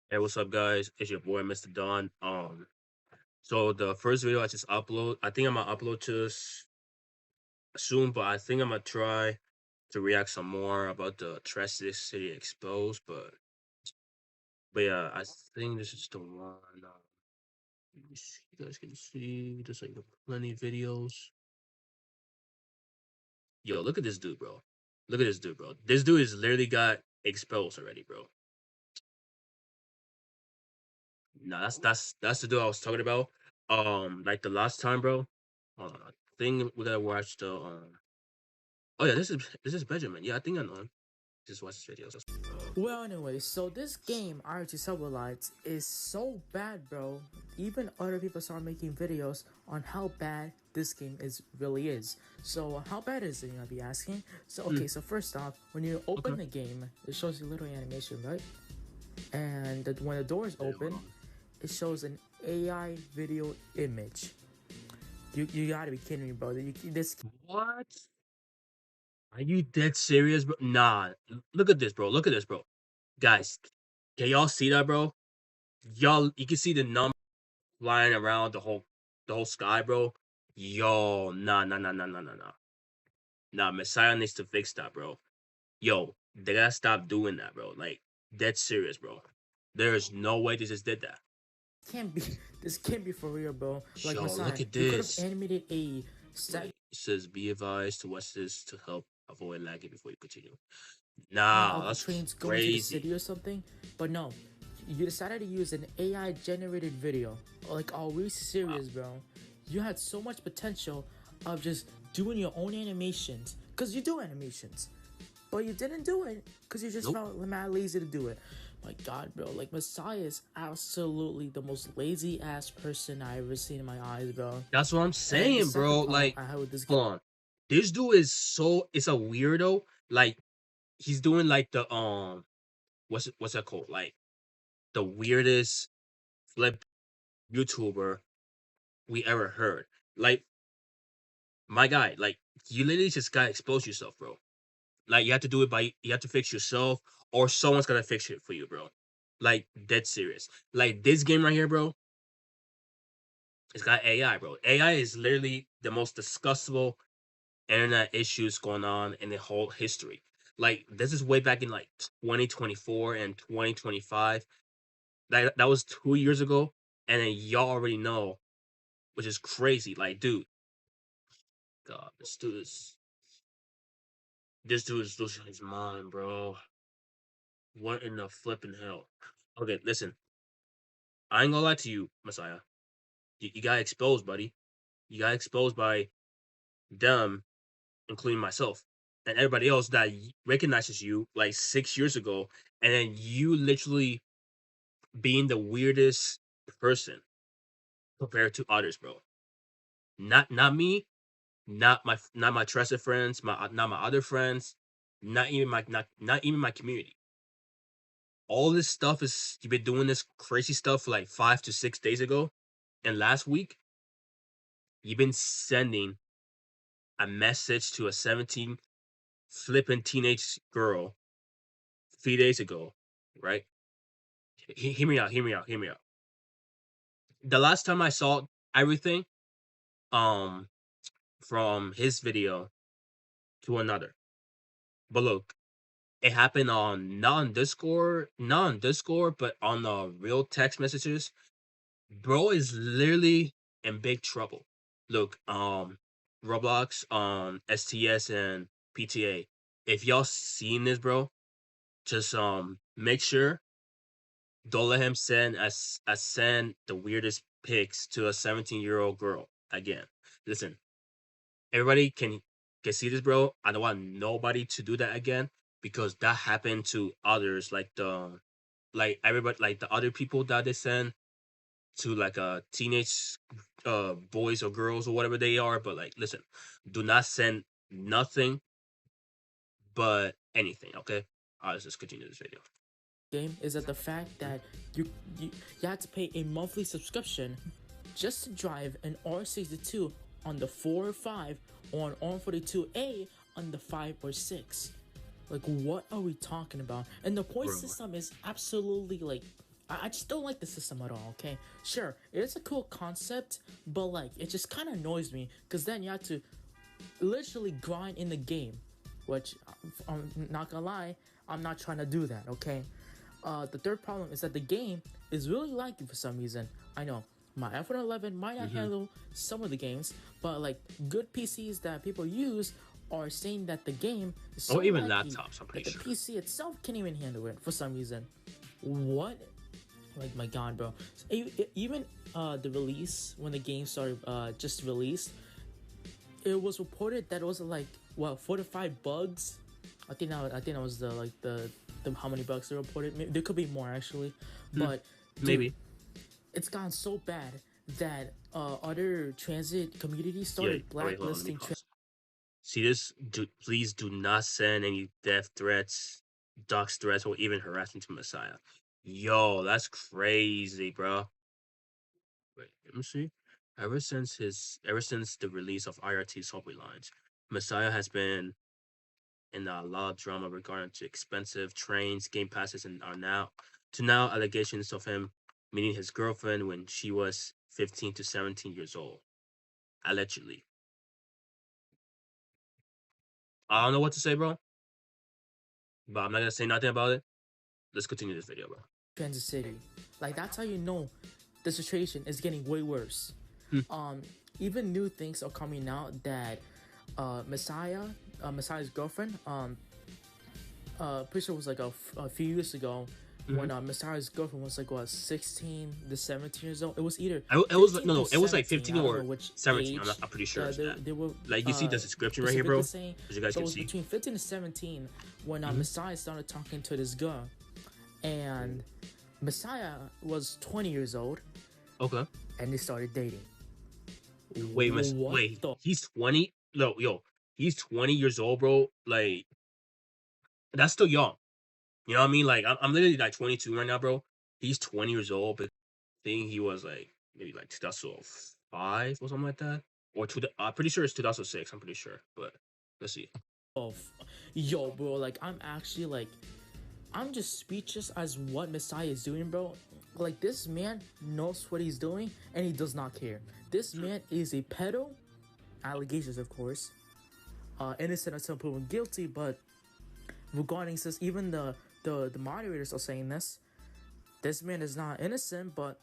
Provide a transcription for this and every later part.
Hey, what's up, guys? It's your boy, Mr. Don. So the first video I just upload, I think I'm gonna upload to this soon, but I think I'm gonna try to react some more about the Trash City Exposed. But yeah, I think this is the one. Let me see, you guys can see there's like plenty of videos. Yo, look at this dude, bro. Look at this dude, bro. This dude is literally got exposed already, bro. Nah, that's the dude I was talking about. Like the last time, bro. Hold on, I think we gotta watch the Oh yeah, this is Benjamin. Yeah, I think I know him. Just watch his videos. Well, anyway, so this game, RT Sublights, is so bad, bro. Even other people start making videos on how bad this game really is. So, how bad is it, you might be asking? So, okay, so first off, when you open Okay. the game, it shows you a little animation, right? And when the doors Yeah, hold open, on. it shows an AI video image. You gotta be kidding me, bro. This What? Are you dead serious, bro? Nah. Look at this, bro. Look at this, bro. Guys, can y'all see that, bro? Y'all, you can see the number flying around the whole sky, bro. Yo, nah, nah, nah, nah, nah, nah, nah. Nah, Messiah needs to fix that, bro. Yo, they gotta stop doing that, bro. Like, dead serious, bro. There is no way they just did that. can't be this can't be for real, bro. Like Yo, Messiah, look at you could have this. animated a set. Wait, it says be advised to watch this to help avoid lagging before you continue. Of Nah, the that's trains going to the crazy. city or something, but no, you decided to use an AI generated video. Like, are we Wow. serious, bro? You had so much potential of just doing your own animations, because you do animations, but you didn't do it because you just Nope. felt mad lazy to do it. My God, bro, like Messiah is absolutely the most lazy ass person I ever seen in my eyes, bro. That's what I'm And the saying, second bro. problem Like, I had with this game. hold on. This dude is it's a weirdo. Like, he's doing like the what's that called? Like the weirdest flip YouTuber we ever heard. Like, my guy, like you literally just gotta expose yourself, bro. Like you have to fix yourself or someone's gonna fix it for you, bro. Like dead serious. Like this game right here, bro, it's got AI, bro. AI is literally the most discussable internet issues going on in the whole history. Like this is way back in like 2024 and 2025. That was 2 years ago, and then y'all already know, which is crazy. Like, dude, God, this dude is losing his mind, bro. What in the flipping hell? Okay, listen, I ain't gonna lie to you, Messiah. You got exposed, buddy. You got exposed by them, including myself and everybody else that recognizes you like 6 years ago, and then you literally being the weirdest person compared to others, bro. Not me, not my trusted friends, not my other friends, not even my community. All this stuff is you've been doing this crazy stuff like 5 to 6 days ago, and last week you've been sending a message to a 17 flipping teenage girl 3 days ago, right? Hear me out. Hear me out. Hear me out. The last time I saw everything, um, from his video to another, but look, it happened on not on Discord, but on the real text messages. Bro is literally in big trouble. Look, Roblox, STS, and PTA. If y'all seen this, bro, just make sure don't let him send the weirdest pics to a 17-year-old girl again. Listen, everybody can see this, bro. I don't want nobody to do that again because that happened to others, like everybody, like the other people that they send to like teenage boys or girls or whatever they are. But like, listen, do not send nothing but anything. Okay. Let's just continue this video. Game is that the fact that you you, you had to pay a monthly subscription just to drive an R62 on the 4 or 5 or an R42A on the 5 or 6. Like, what are we talking about? And the point Bro, system is absolutely like I just don't like the system at all. Okay, sure, it's a cool concept, but like it just kind of annoys me because then you have to literally grind in the game, which I'm not gonna lie, I'm not trying to do that. Okay, the third problem is that the game is really laggy for some reason. I know my iPhone 11 might not handle some of the games, but like good PCs that people use are saying that the game is so Or even laggy laptops, I'm that pretty the sure. PC itself can't even handle it for some reason. What? Like my god, bro. Even the release when the game started just released, it was reported that it was like what 4 to 5 bugs. I think that was the how many bugs they reported. There could be more actually, but dude, Maybe. it's gotten so bad that other transit communities Yeah. started Oh, wait, hold on. Let me blacklisting. pause. See this? Please do not send any death threats, dox threats, or even harassment to Messiah. Yo, that's crazy, bro. Wait, let me see. Ever since the release of IRT subway lines, Messiah has been in a lot of drama regarding to expensive trains, game passes, and are now allegations of him meeting his girlfriend when she was 15 to 17 years old, allegedly. I don't know what to say, bro, but I'm not gonna say nothing about it. Let's continue this video, bro. Kansas City. Like that's how you know the situation is getting way worse. Hmm. Even new things are coming out that Messiah's girlfriend, pretty sure it was like a few years ago when Messiah's girlfriend was like what 16 to 17 years old. It was either It was 15 no, to it was like 17, 15 I don't or know which 17. age. I'm pretty sure it's that. They were Like you see the description right here, bro, as saying, you guys so it can was see. between 15 to 17 when Messiah started talking to this girl, and Messiah was 20 years old, Okay. and they started dating. Wait, What wait. the He's 20. No, yo, he's 20 years old, bro. Like that's still young. You know what I mean? Like I'm literally like 22 right now, bro. He's 20 years old, but I think he was like maybe like 2005 or something like that, or I'm pretty sure it's 2006. I'm pretty sure, but let's see. of yo, bro? Like I'm actually like I'm just speechless as what Messiah is doing, bro. Like this man knows what he's doing and he does not care. This man is a pedo. Allegations, of course. Innocent until proven guilty, but regarding this, even the moderators are saying this. This man is not innocent, but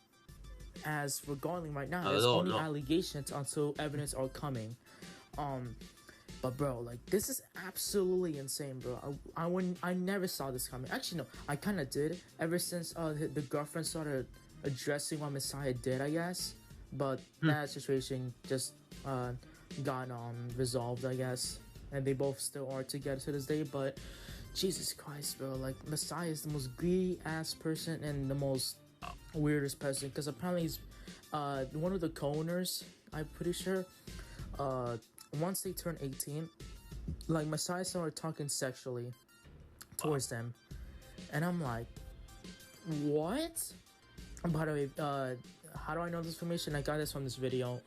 as regarding right now, I there's don't only know. allegations until evidence are coming. But bro, like this is absolutely insane, bro. I never saw this coming. Actually, no, I kind of did ever since the girlfriend started addressing what Messiah did, I guess. But that situation just got resolved, I guess, and they both still are together to this day. But Jesus Christ, bro, like Messiah is the most greedy ass person and the most weirdest person because apparently he's one of the co-owners. I'm pretty sure. Once they turn 18, like Messiah started talking sexually towards them, and I'm like, what? By the way, how do I know this information? I got this from this video.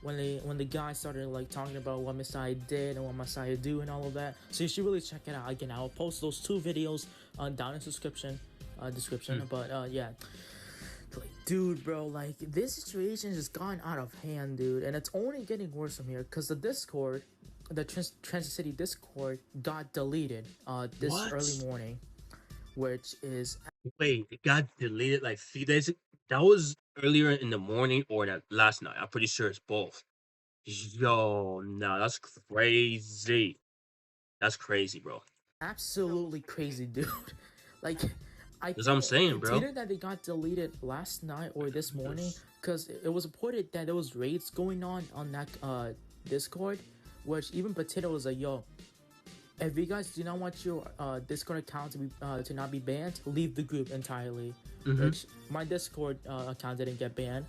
When the guy started like talking about what Messiah did and what Messiah do and all of that, so you should really check it out. Again, I will post those 2 videos down in the description. But yeah. Like, dude, bro, like this situation has gone out of hand, dude, and it's only getting worse from here because the Discord, the Transit City Discord, got deleted this What? early morning, which is Wait, it got deleted like 3 days. That was earlier in the morning or that last night. I'm pretty sure it's both. Yo, no, that's crazy. That's crazy, bro. absolutely crazy, dude. Like, That's what I'm saying, it's bro. either that they got deleted last night or this morning because it was reported that there was raids going on that Discord, which even Potato was like, yo, if you guys do not want your Discord account to not be banned, leave the group entirely. Which my Discord account didn't get banned,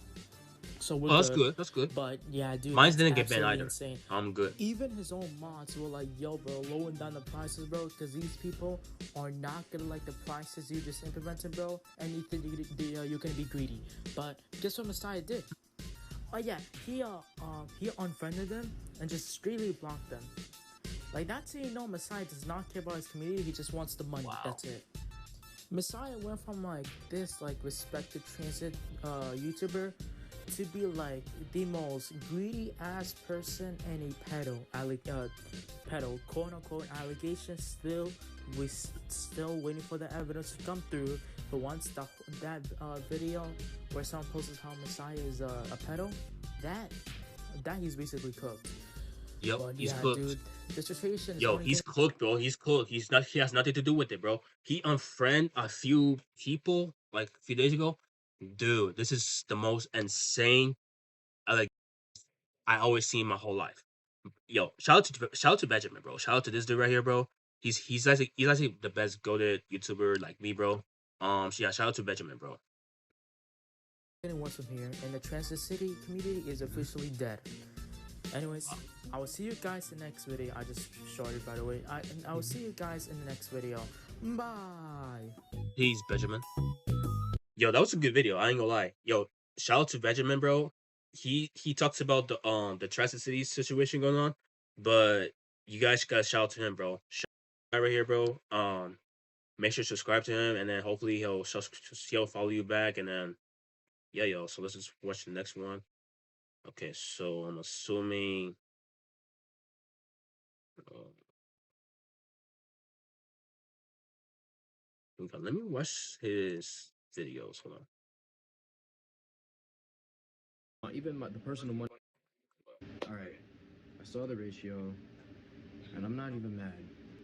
so we're Oh, that's good. good. That's good. But yeah, dude, Mine that's didn't get banned absolutely either. insane. I'm good. Even his own mods were like, yo, bro, lowering down the prices, bro, because these people are not gonna like the prices you just implemented, bro, and you think you're gonna be greedy. But guess what Messiah did? Oh yeah, he unfriended them and just straightly blocked them. Like that's how you know Messiah does not care about his community. He just wants the money. Wow. That's it. Messiah went from like this like respected transit YouTuber to be like the most greedy ass person and a pedo quote unquote allegation. Still, we still waiting for the evidence to come through. But once that video where someone posted how Messiah is a pedo, that he's basically cooked. Yep, But he's yeah, cooked. dude, the situation is Yo, only he's getting. cooked, bro. He's cooked. He's not. He has nothing to do with it, bro. He unfriend a few people like a few days ago. Dude, this is the most insane. I always seen my whole life. Yo, shout out to Benjamin, bro. Shout out to this dude right here, bro. He's actually the best goated YouTuber like me, bro. So yeah, shout out to Benjamin, bro. Getting worse from here, and the Transit City community is officially dead. Anyways, I will see you guys in the next video. I just shorted, by the way. I will see you guys in the next video. Bye. He's Benjamin. Yo, that was a good video. I ain't gonna lie. Yo, shout out to Benjamin, bro. He talks about the Transit City situation going on, but you guys gotta shout out to him, bro. Shout out right here, bro. Make sure to subscribe to him, and then hopefully he'll follow you back, and then yeah, yo. So let's just watch the next one. Okay, so I'm assuming. Let me watch his videos. Hold on. Even the personal money. All right, I saw the ratio, and I'm not even mad.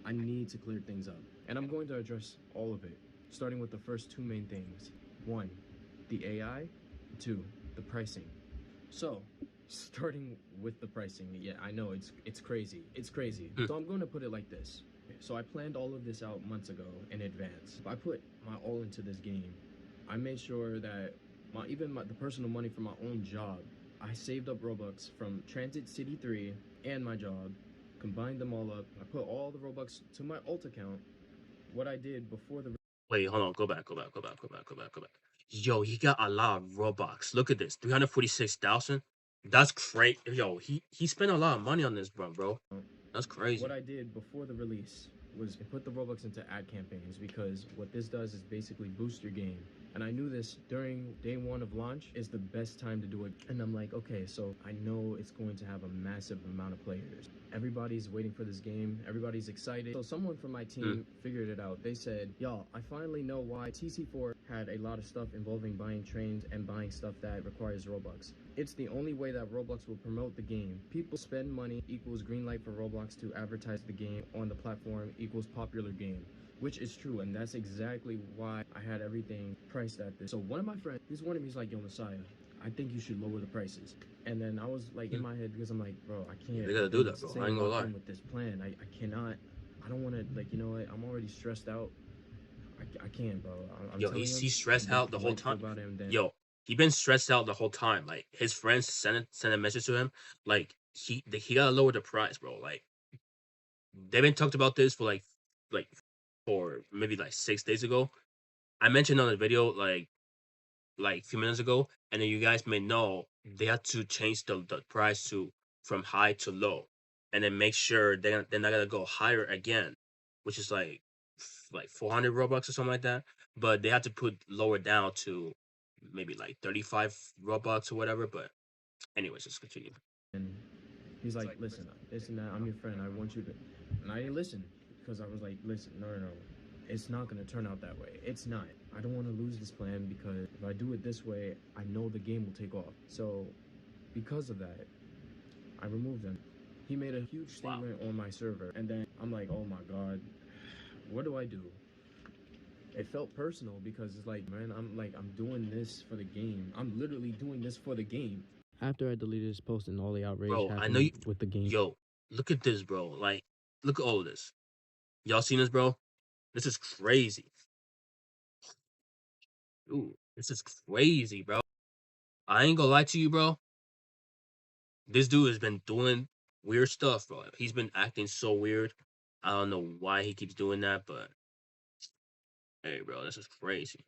I need to clear things up, and I'm going to address all of it, starting with the first two main things. One, the AI. Two, the pricing. So, starting with the pricing, yeah, I know it's crazy. It's crazy. So I'm going to put it like this. So I planned all of this out months ago in advance. If I put my all into this game, I made sure that the personal money from my own job, I saved up Robux from Transit City 3 and my job, combined them all up. I put all the Robux to my alt account. What I did before the Wait, hold on. Go back. Yo, he got a lot of Robux. Look at this, 346,000. That's great. Yo, he spent a lot of money on this, bro. That's crazy. What I did before the release was put the Robux into ad campaigns, because what this does is basically boost your game. And I knew this during day one of launch is the best time to do it. And I'm like, okay, so I know it's going to have a massive amount of players. Everybody's waiting for this game. Everybody's excited. So someone from my team figured it out. They said, y'all, I finally know why TC4 had a lot of stuff involving buying trains and buying stuff that requires Robux. It's the only way that Roblox will promote the game. People spend money equals green light for Roblox to advertise the game on the platform equals popular game. Which is true, and that's exactly why I had everything priced at this. So one of my friends, he's like, yo, Messiah, I think you should lower the prices. And then I was like in my head, because I'm like, bro, I can't. They gotta do that, bro. I ain't gonna lie. With this plan, I cannot. I don't want to, like, you know what? I'm already stressed out. I can't, bro. Yo, he's stressed out the whole time. Yo, he been stressed out the whole time. Like his friends send a message to him, like he gotta lower the price, bro. Like they've been talked about this for for maybe like 6 days ago. I mentioned on the video like a few minutes ago, and then you guys may know they had to change the price to from high to low, and then make sure they're not gonna go higher again, which is like 400 Robux or something like that. But they had to put lower down to maybe like 35 Robux or whatever. But anyways, let's continue. And he's like, listen, I'm your friend. I want you to. And I didn't listen, because I was like, listen, no. It's not going to turn out that way. It's not. I don't want to lose this plan, because if I do it this way, I know the game will take off. So because of that, I removed him. He made a huge statement on my server. And then I'm like, oh my God, what do I do? It felt personal, because it's like, man, I'm doing this for the game. I'm literally doing this for the game. After I deleted his post and all the outrage happened, I know you with the game. Yo, look at this, bro. Like, look at all of this. Y'all seen this, bro? This is crazy. Ooh, this is crazy, bro. I ain't gonna lie to you, bro. This dude has been doing weird stuff, bro. He's been acting so weird. I don't know why he keeps doing that, but hey, bro, this is crazy.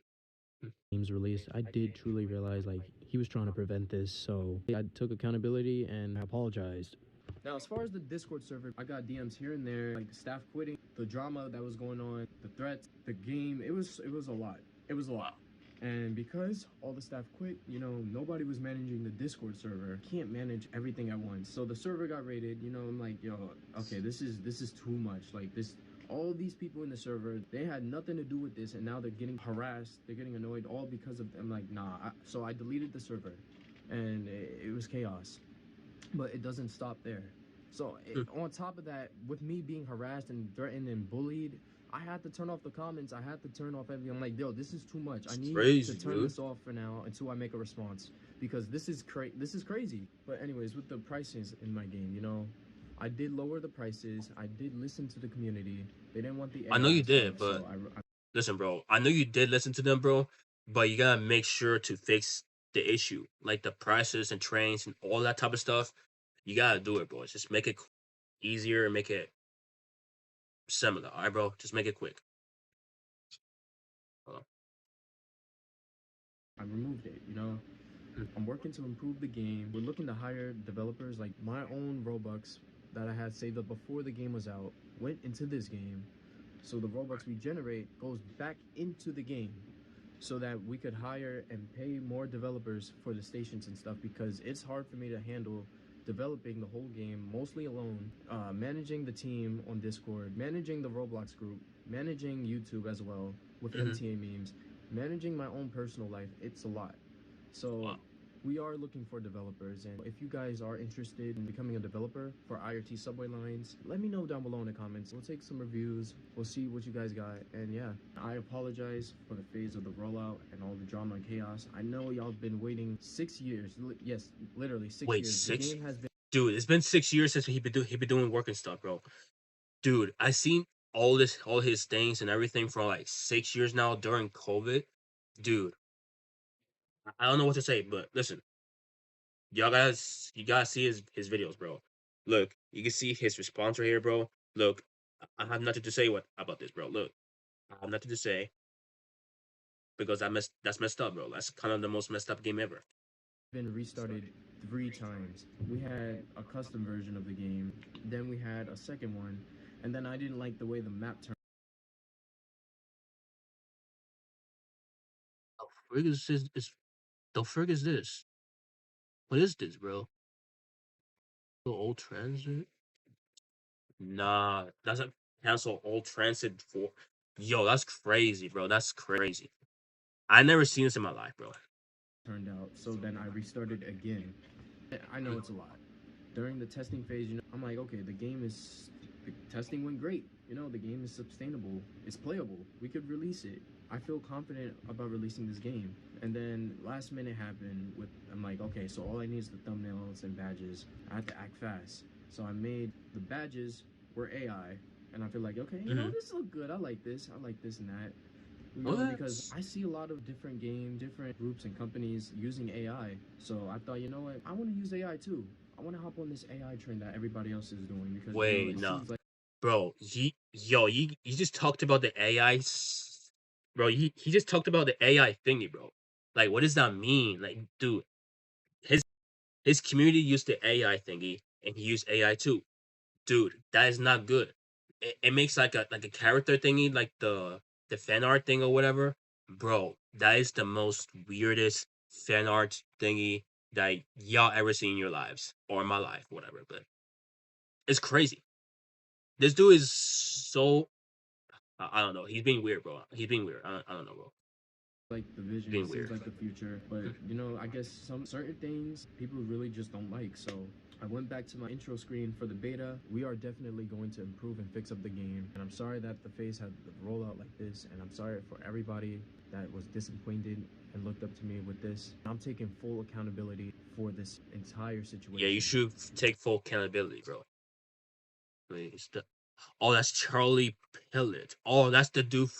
Game's release, I did truly realize, like, he was trying to prevent this, so I took accountability and I apologized. Now, as far as the Discord server, I got DMs here and there, like the staff quitting, the drama that was going on, the threats, the game. It was a lot. It was a lot. And because all the staff quit, nobody was managing the Discord server. Can't manage everything at once. So the server got raided. I'm like, yo, okay, this is too much. Like this, all these people in the server, they had nothing to do with this, and now they're getting harassed. They're getting annoyed, all because of. I'm like, nah. So I deleted the server, and it was chaos. But it doesn't stop there. So on top of that, with me being harassed and threatened and bullied, I had to turn off the comments. I had to turn off everything. I'm like, yo, this is too much. I need Crazy, to turn dude. this off for now until I make a response, because this is crazy. But anyways, with the prices in my game, I did lower the prices. I did listen to the community. They didn't want the AI I know you did, stuff, but so listen, bro. I know you did listen to them, bro. But you gotta make sure to fix the issue, like the prices and trains and all that type of stuff. You gotta do it, bro. Just make it easier and make it similar. All right, bro. Just make it quick. I removed it. Mm. I'm working to improve the game. We're looking to hire developers. Like my own Robux that I had saved up before the game was out went into this game. So the Robux we generate goes back into the game so that we could hire and pay more developers for the stations and stuff, because it's hard for me to handle developing the whole game mostly alone, managing the team on Discord, managing the Roblox group, managing YouTube as well with MTA memes, managing my own personal life. It's a lot. So Wow. we are looking for developers, and if you guys are interested in becoming a developer for IRT subway lines, let me know down below in the comments. We'll take some reviews, we'll see what you guys got, and yeah, I apologize for the phase of the rollout and all the drama and chaos. I know y'all been waiting 6 years. Yes, literally 6 Wait, years. 6? The game has been Dude, it's been 6 years since he been doing work and stuff, bro. Dude, I seen all his things and everything for like 6 years now during COVID. Dude, I don't know what to say, but listen, you gotta see his videos, bro. Look, you can see his response right here, bro. Look, I have nothing to say about this, bro. Look, I have nothing to say because that's messed up, bro. That's kind of the most messed up game ever. restarted 3 times. We had a custom version of the game, then we had a second one, and then I didn't like the way the map turned. Frig is this? The frig is this? What is this, bro? The old transit? Nah, that's a cancel old transit for. Yo, that's crazy, bro. That's crazy. I never seen this in my life, bro. Turned out. So then I restarted again. I know it's a lot. During the testing phase, I'm like, okay, the testing went great. The game is sustainable. It's playable. We could release it. I feel confident about releasing this game. And then last minute happened I'm like, okay, so all I need is the thumbnails and badges. I have to act fast. So I made the badges were AI. And I feel like, okay, this look good. I like this and that. Because I see a lot of different games, different groups and companies using AI. So I thought, you know what? I want to use AI too. I want to hop on this AI trend that everybody else is doing, because Wait, it no, seems like bro. You just talked about the AI, bro. He just talked about the AI thingy, bro. Like, what does that mean? Like, dude, his community used the AI thingy, and he used AI too. Dude, that is not good. It makes like a character thingy, like the fan art thing or whatever. Bro, that is the most weirdest fan art thingy that y'all ever seen in your lives or in my life, whatever. But it's crazy. This dude is so I don't know. He's being weird, bro. He's being weird. I don't know, bro. like the vision, Being it seems weird. like the future. But I guess some certain things people really just don't like. So I went back to my intro screen for the beta. We are definitely going to improve and fix up the game. And I'm sorry that the phase had the rollout like this. And I'm sorry for everybody that was disappointed and looked up to me with this. I'm taking full accountability for this entire situation. Yeah, you should take full accountability, bro. Oh, that's Charlie Pillett. Oh, that's the dude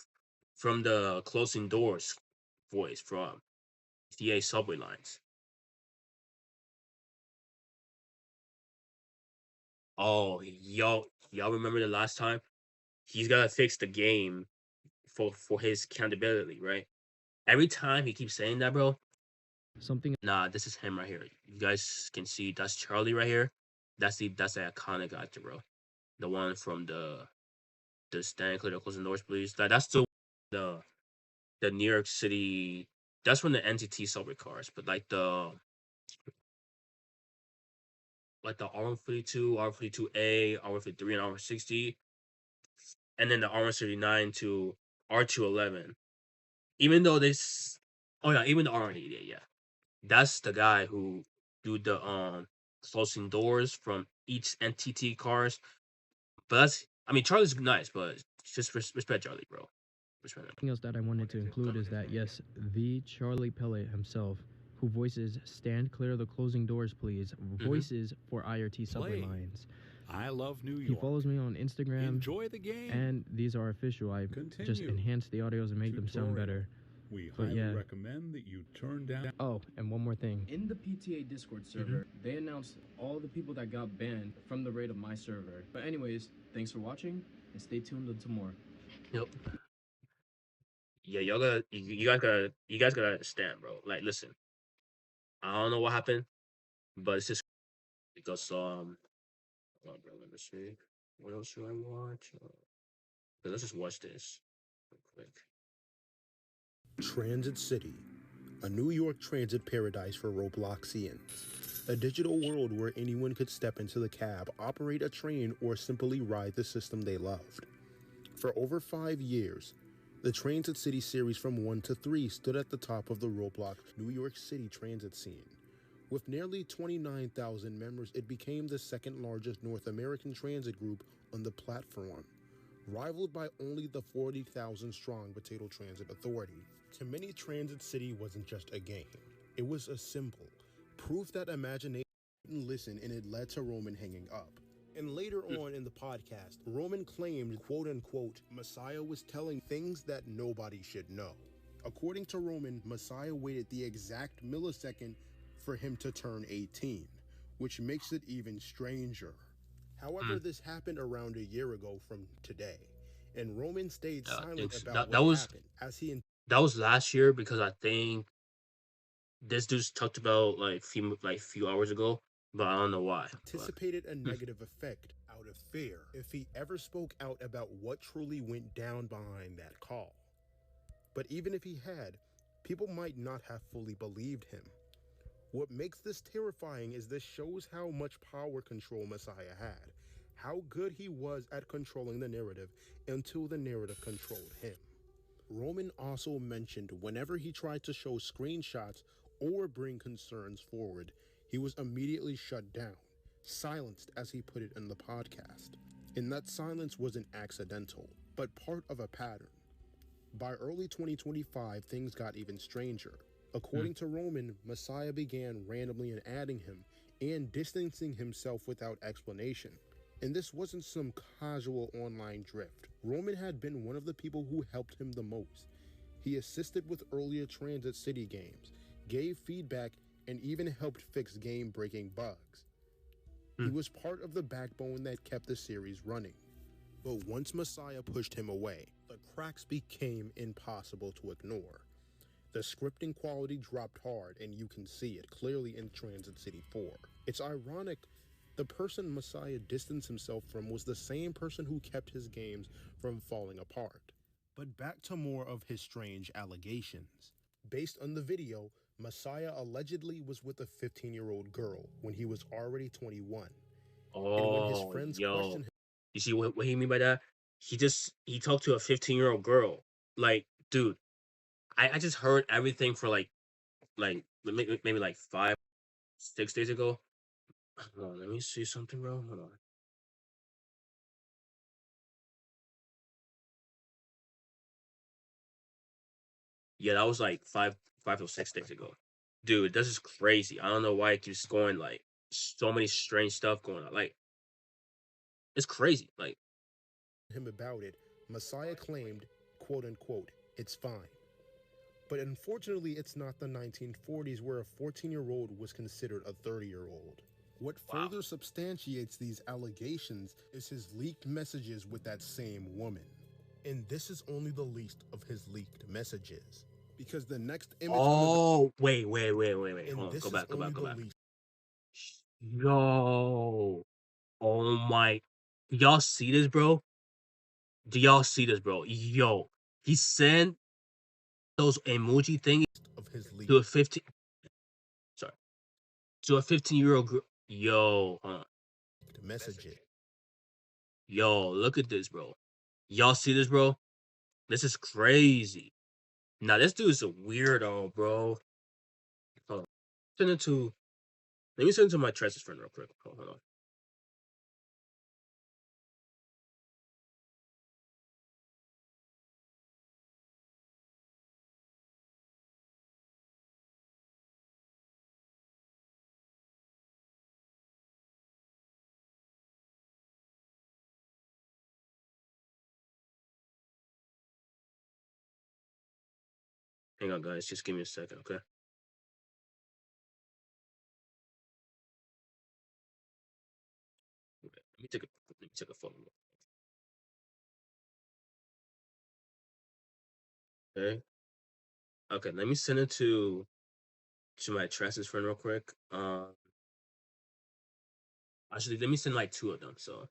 from the Closing Doors voice from GTA Subway Lines. Oh, y'all remember the last time? He's gotta fix the game for his accountability, right? Every time he keeps saying that, bro. Something Nah, this is him right here. You guys can see that's Charlie right here. That's the iconic actor, bro. The one from the Stand Clear the Closing Doors, please. That's still the New York City. That's from the NTT subway cars, but like the R152, R152A, R153, and R160, and then the R139 to R211. Even though even the R188, yeah. That's the guy who do the closing doors from each NTT cars. But Charlie's nice, but just respect Charlie, bro. Respect him. Something else that I wanted to include is that, yes, the Charlie Pellett himself, who voices Stand Clear the Closing Doors, please, voices for IRT subway lines. I love New York. He follows me on Instagram. Enjoy the game. And these are official. I just enhanced the audios and made them sound better. We highly recommend that you turn down. Oh, and one more thing. In the PTA Discord server, they announced all the people that got banned from the raid of my server. But anyways, thanks for watching, and stay tuned until more. Yep. Yeah, you guys gotta understand, bro. Like, listen, I don't know what happened, but it's just because hold on, bro, let me see. What else should I watch? Let's just watch this real quick. Transit City, a New York transit paradise for Robloxians. A digital world where anyone could step into the cab, operate a train, or simply ride the system they loved. For over 5 years, the Transit City series from 1 to 3 stood at the top of the Roblox New York City transit scene. With nearly 29,000 members, it became the second largest North American transit group on the platform, rivaled by only the 40,000 strong Potato Transit Authority. To many, Transit City wasn't just a game. It was a symbol, proof that imagination didn't listen, and it led to Roman hanging up. And later on in the podcast, Roman claimed, quote-unquote, Messiah was telling things that nobody should know. According to Roman, Messiah waited the exact millisecond for him to turn 18, which makes it even stranger. However, this happened around a year ago from today, and Roman stayed silent about what happened, as he... That was last year, because I think this dude's talked about few hours ago, but I don't know why. Anticipated a negative effect out of fear if he ever spoke out about what truly went down behind that call. But even if he had, people might not have fully believed him. What makes this terrifying is this shows how much power control Messiah had, how good he was at controlling the narrative until the narrative controlled him. Roman also mentioned whenever he tried to show screenshots or bring concerns forward, he was immediately shut down, silenced, as he put it in the podcast. And that silence wasn't accidental, but part of a pattern. By early 2025, things got even stranger. According to Roman, Messiah began randomly adding him and distancing himself without explanation. And this wasn't some casual online drift. Roman had been one of the people who helped him the most. He assisted with earlier Transit City games, gave feedback, and even helped fix game-breaking bugs. He was part of the backbone that kept the series running. But once Messiah pushed him away, the cracks became impossible to ignore. The scripting quality dropped hard, and you can see it clearly in Transit City 4. It's ironic, the person Messiah distanced himself from was the same person who kept his games from falling apart. But back to more of his strange allegations. Based on the video, Messiah allegedly was with a 15-year-old girl when he was already 21. And when his friends questioned him... You see what he mean by that? He talked to a 15-year-old girl. Like, dude, I just heard everything for maybe 5, 6 days ago. Hold on, let me see something, bro. Hold on. Yeah, that was like 5 or 6 days ago. Dude, this is crazy. I don't know why it keeps going, like, so many strange stuff going on. Like, it's crazy. Like, him about it, Messiah claimed, quote unquote, it's fine. But unfortunately, it's not the 1940s where a 14-year-old was considered a 30-year-old. What further substantiates these allegations is his leaked messages with that same woman. And this is only the least of his leaked messages. Because the next image... Oh, wait. Hold on, go back. Yo, Oh my, do y'all see this, bro? Do y'all see this, bro? Yo, he sent those emoji things Of his lead. to a 15, sorry, to a 15-year-old girl. Yo, Message it. yo, look at this, bro. Y'all see this, bro? This is crazy. Now this dude's a weirdo, bro. Hold on. Send it to. Let me send it to my Trez's friend real quick. Hold on. Hang on, guys. Just give me a second, okay? Let me take a photo. Okay. Okay. Let me send it to my Trez's friend real quick. Actually, let me send like 2 of them. So,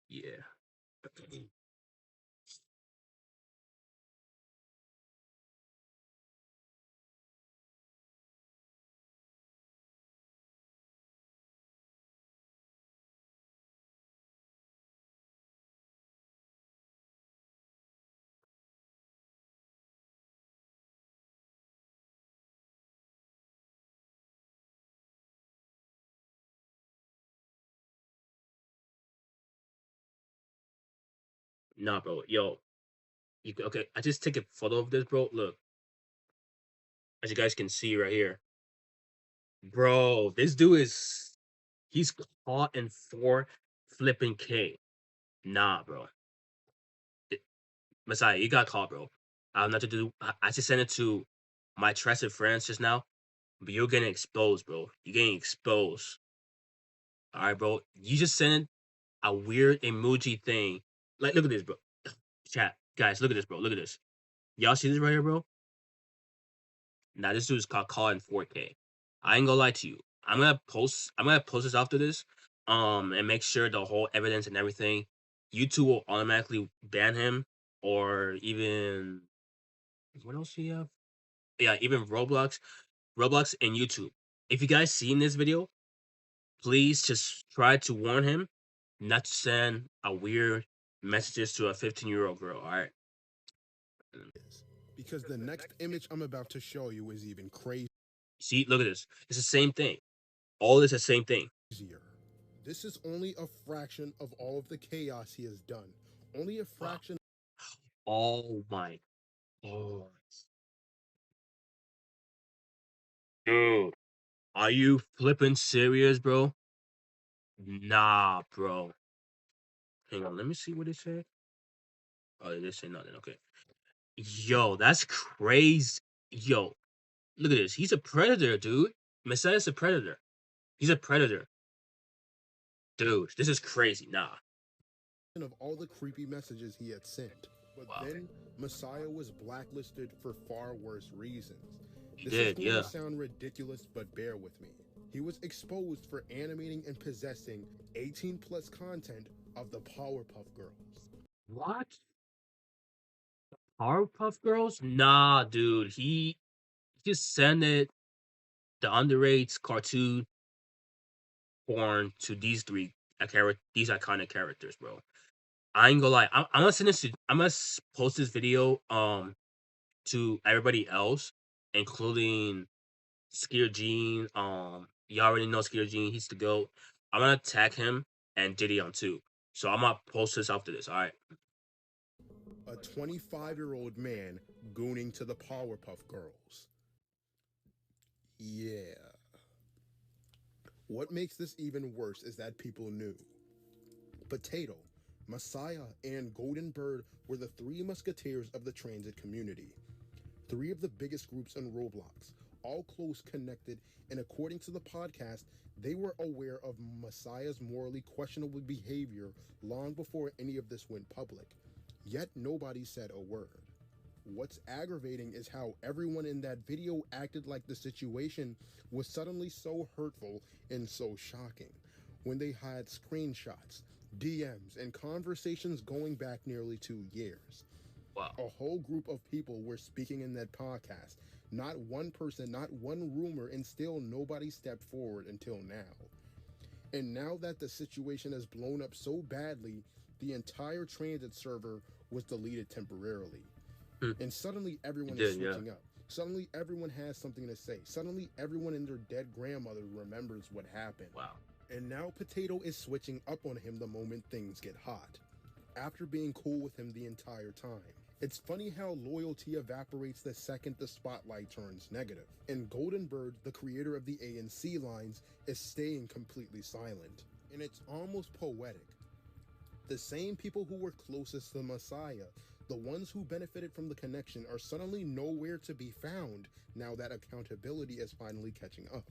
yeah. Nah, bro. Yo, okay? I just take a photo of this, bro. Look, as you guys can see right here, bro. This dude he's caught in 4 flipping K. Nah, bro. Messiah, you got caught, bro. I have nothing to do. I just sent it to my trusted friends just now, but you're getting exposed, bro. You're getting exposed. All right, bro. You just sent a weird emoji thing. Like, look at this, bro. Chat, guys, look at this, bro. Look at this. Y'all see this right here, bro? Now this dude's caught in 4K. I ain't gonna lie to you. I'm gonna post this after this, and make sure the whole evidence and everything. YouTube will automatically ban him, or even what else do you have? Yeah, even Roblox and YouTube. If you guys seen this video, please just try to warn him not to send a weird messages to a 15-year-old girl. All right. Because the next image I'm about to show you is even crazier. See, look at this. It's the same thing. All this is the same thing. This is only a fraction of all of the chaos he has done. Only a fraction. Oh my god. Dude, are you flipping serious, bro? Nah, bro. Hang on, let me see what it said. Oh, they didn't say nothing. Okay. Yo, that's crazy. Yo, look at this. He's a predator, dude. Messiah's a predator. He's a predator. Dude, this is crazy. Nah. Of all the creepy messages he had sent. But then Messiah was blacklisted for far worse reasons. This is going to sound ridiculous, but bear with me. He was exposed for animating and possessing 18+ content of the Powerpuff Girls. What? Powerpuff Girls? Nah, dude. He just sent it the underage cartoon porn to these these iconic characters, bro. I ain't gonna lie. I'm gonna send this to. I'm gonna post this video to everybody else, including Skier Gene. You already know Skier Gene. He's the GOAT. I'm gonna tag him and Gideon too. So I'm gonna post this after this. All right. A 25-year-old man gooning to the Powerpuff Girls. Yeah. What makes this even worse is that people knew. Potato, Messiah, and Golden Bird were the 3 musketeers of the transit community. 3 of the biggest groups on Roblox, all close connected, and according to the podcast, they were aware of Messiah's morally questionable behavior long before any of this went public. Yet nobody said a word. What's aggravating is how everyone in that video acted like the situation was suddenly so hurtful and so shocking. when they had screenshots, DMs, and conversations going back nearly 2 years. Wow. A whole group of people were speaking in that podcast. Not one person, not one rumor, and still nobody stepped forward until now. And now that the situation has blown up so badly, the entire transit server was deleted temporarily. And suddenly everyone is switching up. Suddenly everyone has something to say. Suddenly everyone and their dead grandmother remembers what happened. Wow. And now Potato is switching up on him the moment things get hot, after being cool with him the entire time. It's funny how loyalty evaporates the second the spotlight turns negative. And Goldenbird, the creator of the ANC lines, is staying completely silent. And it's almost poetic. The same people who were closest to the Messiah, the ones who benefited from the connection, are suddenly nowhere to be found now that accountability is finally catching up.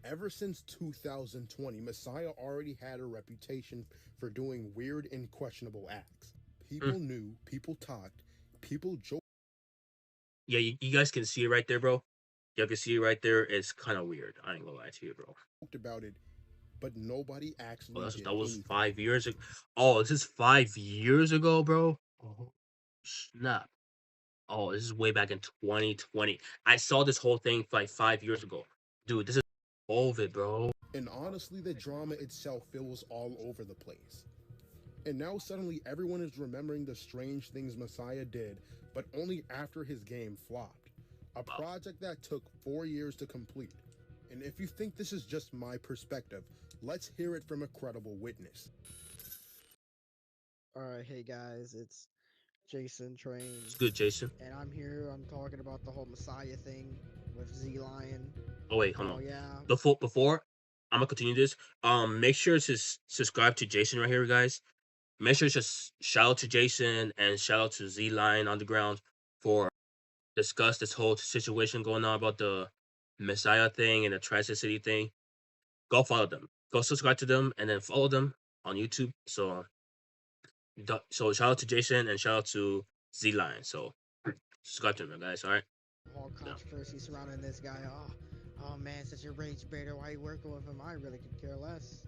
Ever since 2020, Messiah already had a reputation for doing weird and questionable acts. People knew, people talked, people joked. Yeah, you guys can see it right there, bro. Y'all can see it right there. It's kind of weird. I ain't gonna lie to you, bro. About it, but nobody actually did That was anything. 5 years ago. Oh, this is 5 years ago, bro. Oh, snap. Oh, this is way back in 2020. I saw this whole thing like 5 years ago. Dude, this is COVID, bro. And honestly, the drama itself feels all over the place. And now suddenly everyone is remembering the strange things Messiah did, but only after his game flopped. A project that took 4 years to complete. And if you think this is just my perspective, let's hear it from a credible witness. Alright, hey guys, it's Jason Train. It's good, Jason. And I'm here, I'm talking about the whole Messiah thing with Z-Lion. Oh wait, hold on. Yeah. Before I'm gonna continue this, make sure to subscribe to Jason right here, guys. Make sure to just shout out to Jason and shout out to Z-Lion Underground for discuss this whole situation going on about the Messiah thing and the Transit City thing. Go follow them. Go subscribe to them and then follow them on YouTube. So shout out to Jason and shout out to Z-Lion. So subscribe to them, guys. All right. All controversy surrounding this guy. Oh man, such a rage baiter. Why are you working with him? I really could care less.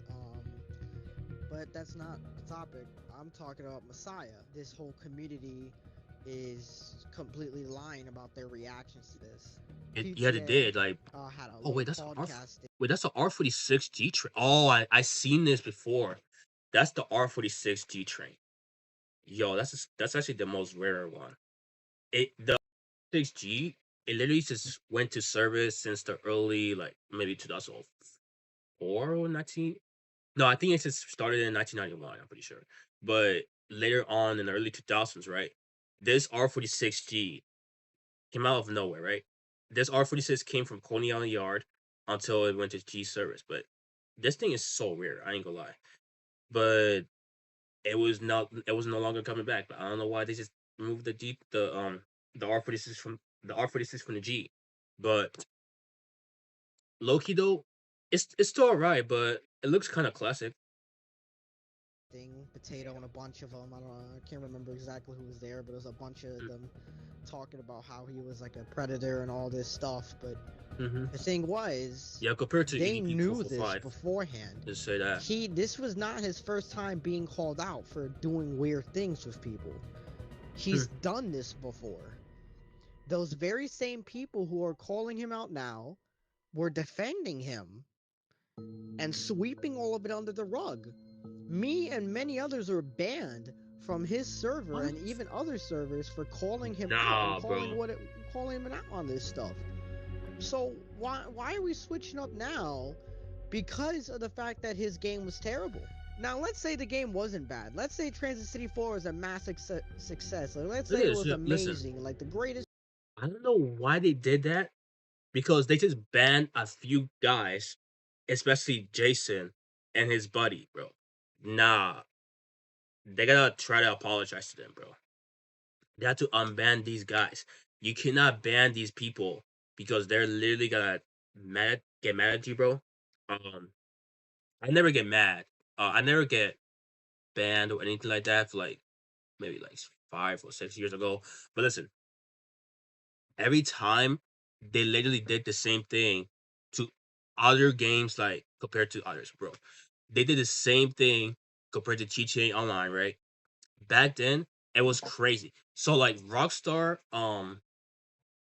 But that's not the topic. I'm talking about Messiah. This whole community is completely lying about their reactions to this. Yeah, they did. Like, had a oh wait, that's podcast. that's an R46 G train. Oh, I seen this before. That's the R46 G train. Yo, that's actually the most rare one. The 6G, it literally just went to service since the early, like maybe 2004 or 19. No, I think it just started in 1991. I'm pretty sure, but later on in the early 2000s, right? This R46G came out of nowhere, right? This R46 came from Coney Island Yard until it went to G service, but this thing is so rare. I ain't gonna lie, but it was no longer coming back. But I don't know why they just removed the R46 from the G. But low-key though, it's still alright, but it looks kind of classic. Potato and a bunch of them. I can't remember exactly who was there, but it was a bunch of them talking about how he was like a predator and all this stuff. But the thing was, yeah, compared to they EDP knew this beforehand. Just say that this was not his first time being called out for doing weird things with people. He's done this before. Those very same people who are calling him out now were defending him and sweeping all of it under the rug. Me and many others are banned from his server and even other servers for calling him out and calling him out on this stuff. So why are we switching up now? Because of the fact that his game was terrible. Now let's say the game wasn't bad. Let's say Transit City 4 was a massive success. Like, let's say it was amazing, like the greatest. I don't know why they did that, because they just banned a few guys, especially Jason and his buddy, bro. Nah, they gotta try to apologize to them, bro. They have to unban these guys. You cannot ban these people because they're literally gonna get mad at you, bro. I never get mad. I never get banned or anything like that for like maybe like 5 or 6 years ago. But listen, every time they literally did the same thing to other games, like compared to others, bro. they did the same thing compared to GTA Online, right? Back then, it was crazy. So like Rockstar, I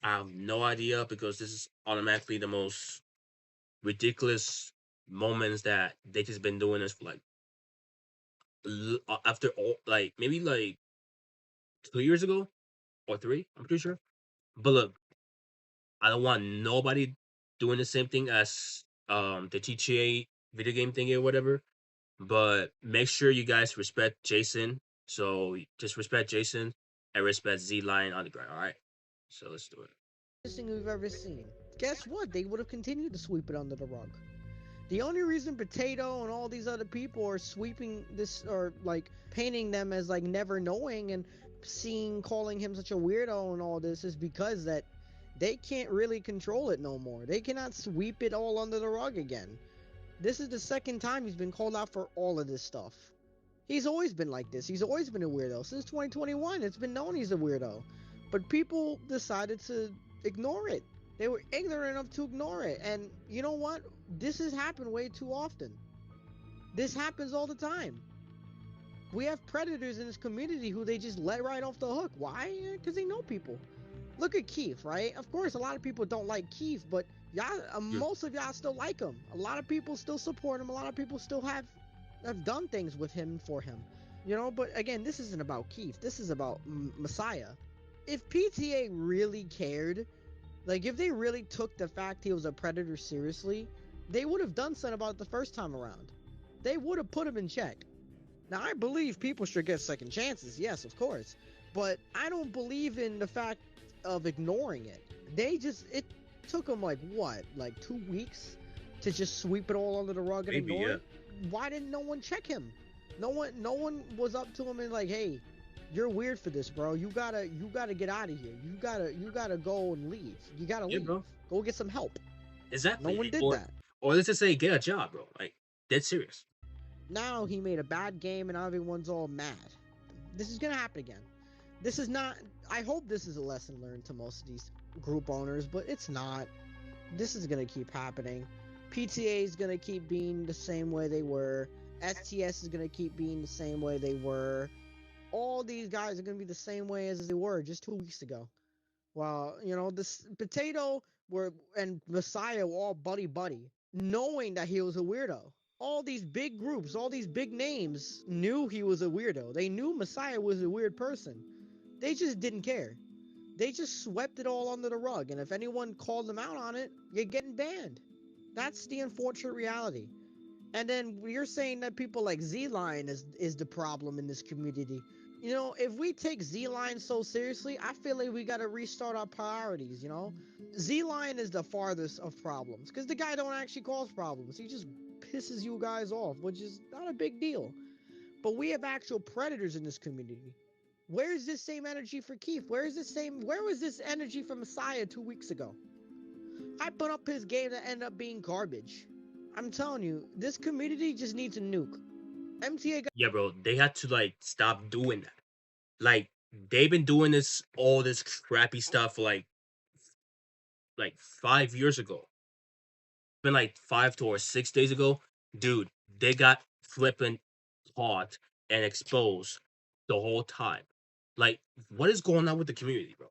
have no idea because this is automatically the most ridiculous moments that they just been doing this for like after all, like maybe like 2 years ago or three. I'm pretty sure. But look, I don't want nobody doing the same thing as the GTA video game thing or whatever. But make sure you guys respect Jason. So just respect Jason and respect Z Lion on the ground. All right. So let's do it. Thing we've ever seen. Guess what? They would have continued to sweep it under the rug. The only reason Potato and all these other people are sweeping this, or like painting them as like never knowing and calling him such a weirdo and all this, is because that they can't really control it no more. They cannot sweep it all under the rug again. This is the second time he's been called out for all of this stuff. He's always been like this. He's always been a weirdo. Since 2021, it's been known he's a weirdo. But people decided to ignore it. They were ignorant enough to ignore it. And you know what? This has happened way too often. This happens all the time. We have predators in this community who they just let right off the hook. Why? Because they know people. Look at Keith, right? Of course, a lot of people don't like Keith, but y'all, most of y'all still like him. A lot of people still support him. A lot of people still have done things with him for him. You know, but again, this isn't about Keith. This is about Messiah. If PTA really cared, like if they really took the fact he was a predator seriously, they would have done something about it the first time around. They would have put him in check. Now, I believe people should get second chances, yes, of course, but I don't believe in the fact of ignoring it. It took them like 2 weeks to just sweep it all under the rug and ignore it? Why didn't no one check him? No one was up to him and like, hey, you're weird for this, bro. You gotta get out of here. You gotta go and leave. You gotta leave. Bro. Go get some help. Exactly. No one did that. Or let's just say get a job, bro. Like, dead serious. Now he made a bad game and everyone's all mad. This is gonna happen again. This is not. I hope this is a lesson learned to most of these group owners, but it's not. This is gonna keep happening. PTA is gonna keep being the same way they were. STS is gonna keep being the same way they were. All these guys are gonna be the same way as they were just 2 weeks ago. Well, you know, this Potato and Messiah were all buddy, knowing that he was a weirdo. All these big groups, all these big names knew he was a weirdo. They knew Messiah was a weird person. They just didn't care. They just swept it all under the rug. And if anyone called them out on it, you're getting banned. That's the unfortunate reality. And then you're saying that people like Z-Line is the problem in this community. You know, if we take Z-Line so seriously, I feel like we got to restart our priorities, you know? Z-Line is the farthest of problems because the guy don't actually cause problems. He just pisses you guys off, which is not a big deal. But we have actual predators in this community. Where's this same energy for Keith? Where was this energy for Messiah 2 weeks ago? I put up his game that ended up being garbage. I'm telling you, this community just needs a nuke. MTA yeah, bro, they had to like stop doing that. Like they've been doing all this crappy stuff for like 5 years ago. Been like 5 to 6 days ago, dude. They got flipping caught and exposed the whole time. Like, what is going on with the community, bro?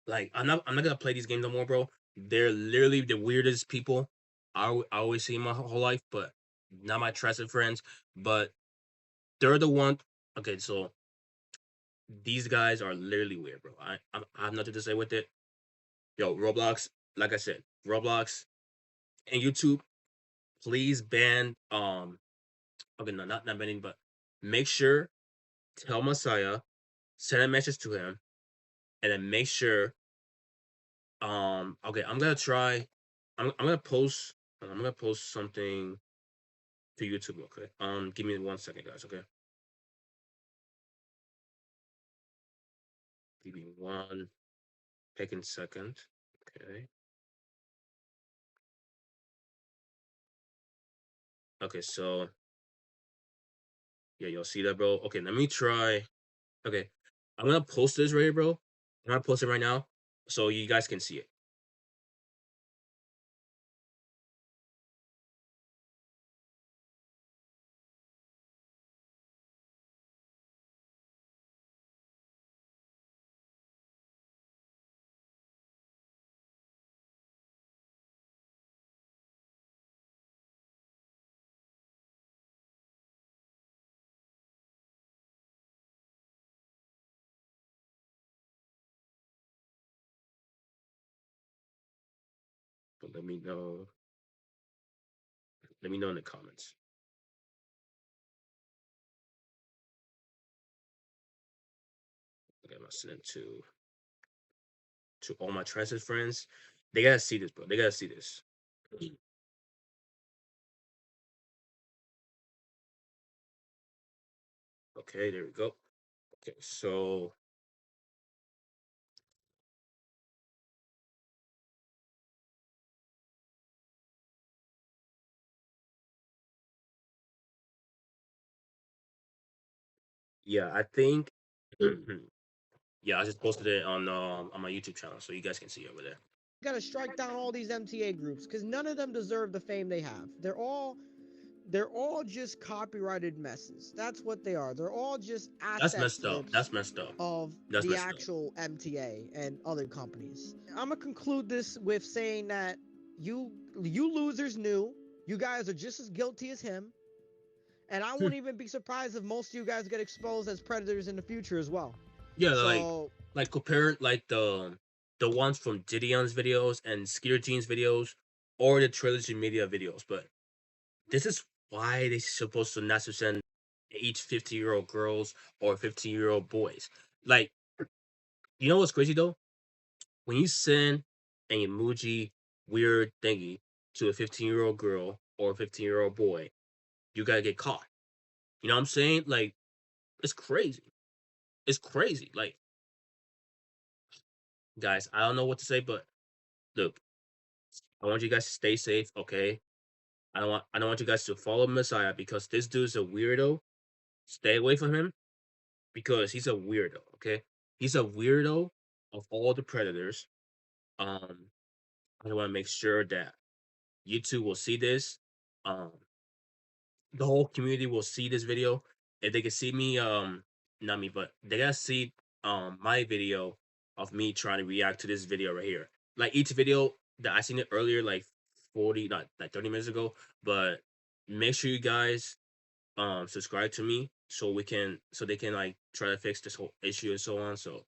Like, I'm not gonna play these games no more, bro. They're literally the weirdest people I always see in my whole life, but not my trusted friends. But they're the one. Okay, so these guys are literally weird, bro. I have nothing to say with it. Yo, Roblox, like I said, Roblox and YouTube, please ban okay, no, not banning, but make sure tell Messiah, send a message to him, and then make sure okay, I'm gonna post something to YouTube real quick. Give me 1 second, guys, okay? Give me 1 second. Okay. Okay, so yeah, you'll see that, bro. Okay, let me try. Okay, I'm gonna post this right here, bro. I'm gonna post it right now so you guys can see it. So let me know. Let me know in the comments. Okay, I'm gonna send it to all my transit friends. They gotta see this, bro. They gotta see this. Okay, there we go. Okay, so yeah, I think yeah, I just posted it on my YouTube channel, so you guys can see it over there. You gotta strike down all these MTA groups because none of them deserve the fame they have. They're all just copyrighted messes. That's what they are. They're all just asset That's messed up. flips That's messed up. of That's the messed up. actual MTA and other companies. I'm gonna conclude this with saying that you losers knew. You guys are just as guilty as him. And I won't even be surprised if most of you guys get exposed as predators in the future as well. Yeah, So, like compare like the ones from Gideon's videos and Skeeter Jean's videos or the Trilogy Media videos. But this is why they're supposed to not to send each 50-year-old girls or 15-year-old boys. Like, you know what's crazy though? When you send an emoji weird thingy to a 15-year-old girl or a 15-year-old boy, you gotta get caught. You know what I'm saying? Like, it's crazy. It's crazy. Like, guys, I don't know what to say, but look, I want you guys to stay safe, okay? I don't want you guys to follow Messiah because this dude's a weirdo. Stay away from him because he's a weirdo, okay? He's a weirdo of all the predators. I want to make sure that you two will see this. Um, the whole community will see this video. If they can see me, not me, but they gotta see my video of me trying to react to this video right here. Like each video that I seen it earlier, like 40, not like 30 minutes ago. But make sure you guys subscribe to me so they can like try to fix this whole issue and so on. So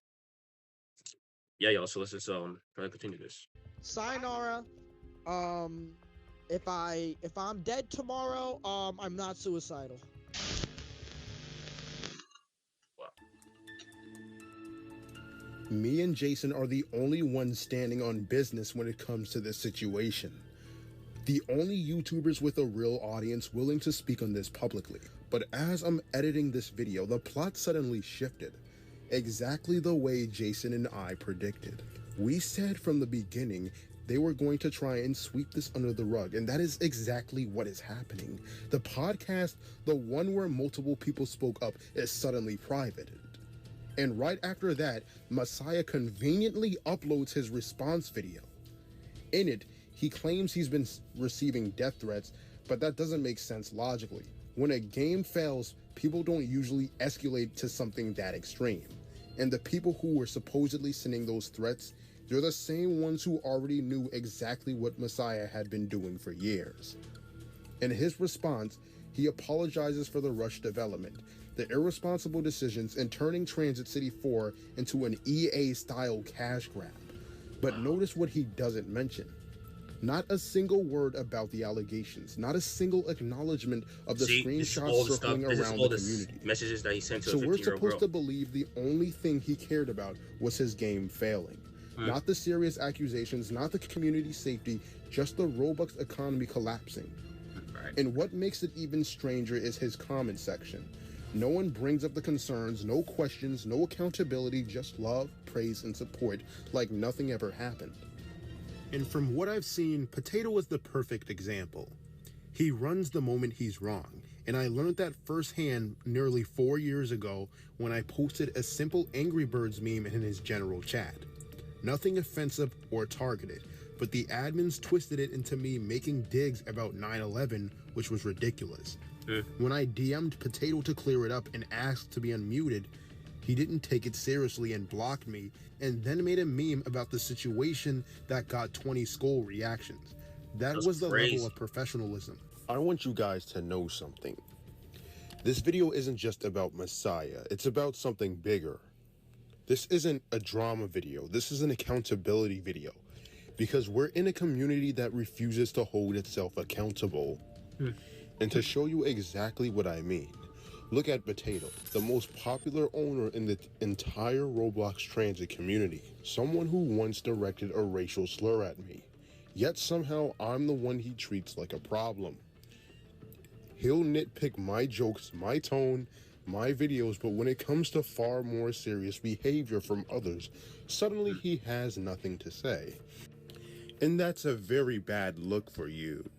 yeah, y'all. So let's just try to continue this. sayonara. If I'm dead tomorrow, I'm not suicidal. Me and Jason are the only ones standing on business when it comes to this situation. The only YouTubers with a real audience willing to speak on this publicly. But as I'm editing this video, the plot suddenly shifted. Exactly the way Jason and I predicted. We said from the beginning they were going to try and sweep this under the rug, and that is exactly what is happening. The podcast, the one where multiple people spoke up, is suddenly privated. And right after that, Messiah conveniently uploads his response video. In it, he claims he's been receiving death threats, but that doesn't make sense logically. When a game fails, people don't usually escalate to something that extreme. And the people who were supposedly sending those threats, they're the same ones who already knew exactly what Messiah had been doing for years. In his response, he apologizes for the rushed development, the irresponsible decisions in turning Transit City 4 into an EA-style cash grab. But notice what he doesn't mention. Not a single word about the allegations, not a single acknowledgement of the screenshots circling around the community. Messages that he sent to so a 15-year-old we're supposed girl. to believe the only thing he cared about was his game failing. Not the serious accusations, not the community safety, just the Robux economy collapsing. Right. And what makes it even stranger is his comment section. No one brings up the concerns, no questions, no accountability, just love, praise, and support, like nothing ever happened. And from what I've seen, Potato is the perfect example. He runs the moment he's wrong, and I learned that firsthand nearly 4 years ago when I posted a simple Angry Birds meme in his general chat. Nothing offensive or targeted, but the admins twisted it into me making digs about 9/11, which was ridiculous. When I DM'd Potato to clear it up and asked to be unmuted, he didn't take it seriously and blocked me, and then made a meme about the situation that got 20 skull reactions. That was the level of professionalism. I want you guys to know something. This video isn't just about Messiah, it's about something bigger. This isn't a drama video, this is an accountability video. because we're in a community that refuses to hold itself accountable. And to show you exactly what I mean, look at Potato, the most popular owner in the entire Roblox transit community, someone who once directed a racial slur at me. Yet somehow I'm the one he treats like a problem. He'll nitpick my jokes, my tone, my videos, but when it comes to far more serious behavior from others, suddenly he has nothing to say. And that's a very bad look for you.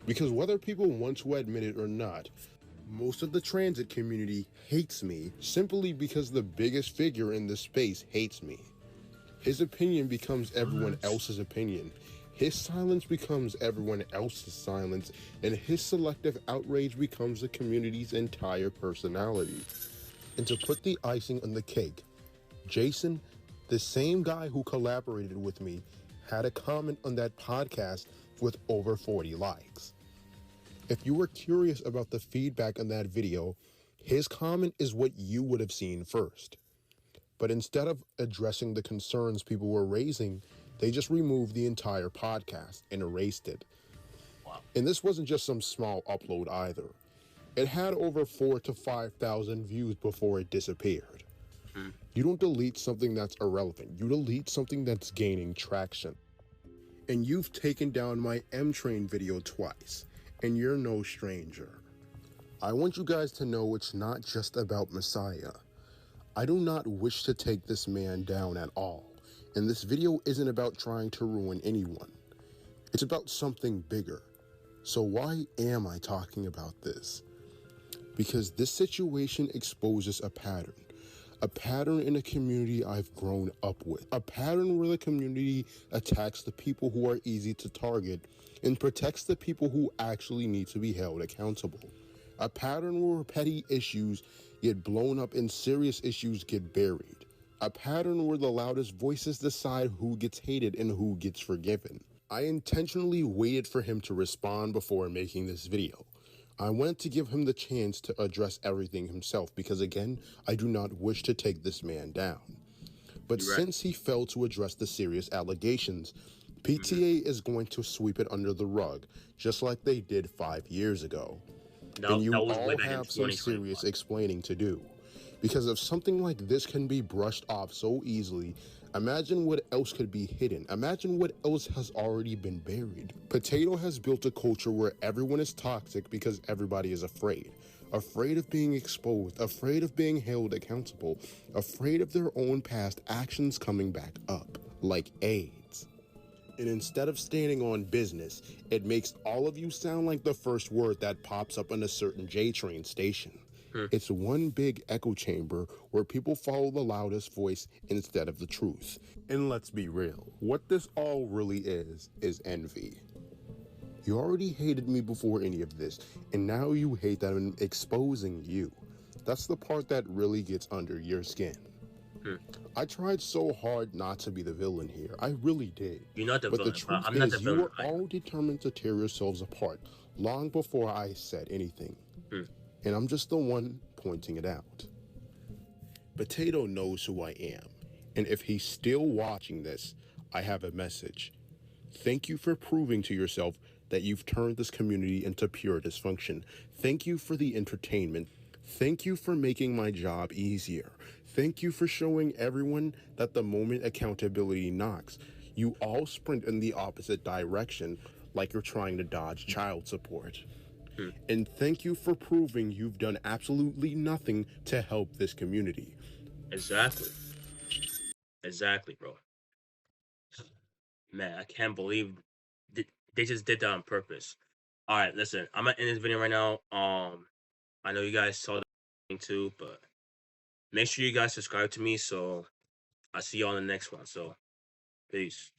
Because whether people want to admit it or not, most of the transit community hates me simply because the biggest figure in this space hates me. His opinion becomes everyone else's opinion. His silence becomes everyone else's silence, and his selective outrage becomes the community's entire personality. And to put the icing on the cake, Jason, the same guy who collaborated with me, had a comment on that podcast with over 40 likes. If you were curious about the feedback on that video, his comment is what you would have seen first. But instead of addressing the concerns people were raising, they just removed the entire podcast and erased it. And this wasn't just some small upload either. It had over 4,000 to 5,000 views before it disappeared. You don't delete something that's irrelevant. You delete something that's gaining traction. And you've taken down my M-Train video twice, and you're no stranger. I want you guys to know it's not just about Messiah. I do not wish to take this man down at all. And this video isn't about trying to ruin anyone. It's about something bigger. So why am I talking about this? Because this situation exposes a pattern in a community I've grown up with, a pattern where the community attacks the people who are easy to target and protects the people who actually need to be held accountable, a pattern where petty issues get blown up and serious issues get buried, a pattern where the loudest voices decide who gets hated and who gets forgiven. I intentionally waited for him to respond before making this video. I wanted to give him the chance to address everything himself because, again, I do not wish to take this man down. But since he failed to address the serious allegations, PTA is going to sweep it under the rug, just like they did 5 years ago. And you all have some serious explaining to do. Because if something like this can be brushed off so easily, imagine what else could be hidden. Imagine what else has already been buried. Potato has built a culture where everyone is toxic because everybody is afraid. Afraid of being exposed, afraid of being held accountable, afraid of their own past actions coming back up, like AIDS. And instead of standing on business, it makes all of you sound like the first word that pops up on a certain J-Train station. It's one big echo chamber where people follow the loudest voice instead of the truth. And let's be real, what this all really is envy. You already hated me before any of this, and now you hate that I'm exposing you. That's the part that really gets under your skin. I tried so hard not to be the villain here. I really did. You're not the but villain. The truth I'm not is, the villain. you were all determined to tear yourselves apart long before I said anything. And I'm just the one pointing it out. Potato knows who I am. And if he's still watching this, I have a message. Thank you for proving to yourself that you've turned this community into pure dysfunction. Thank you for the entertainment. Thank you for making my job easier. Thank you for showing everyone that the moment accountability knocks, you all sprint in the opposite direction like you're trying to dodge child support. And thank you for proving you've done absolutely nothing to help this community. Exactly. Exactly, bro. Man, I can't believe they just did that on purpose. All right, listen, I'm gonna end this video right now. I know you guys saw the thing too, but make sure you guys subscribe to me. So I'll see you on the next one. So peace.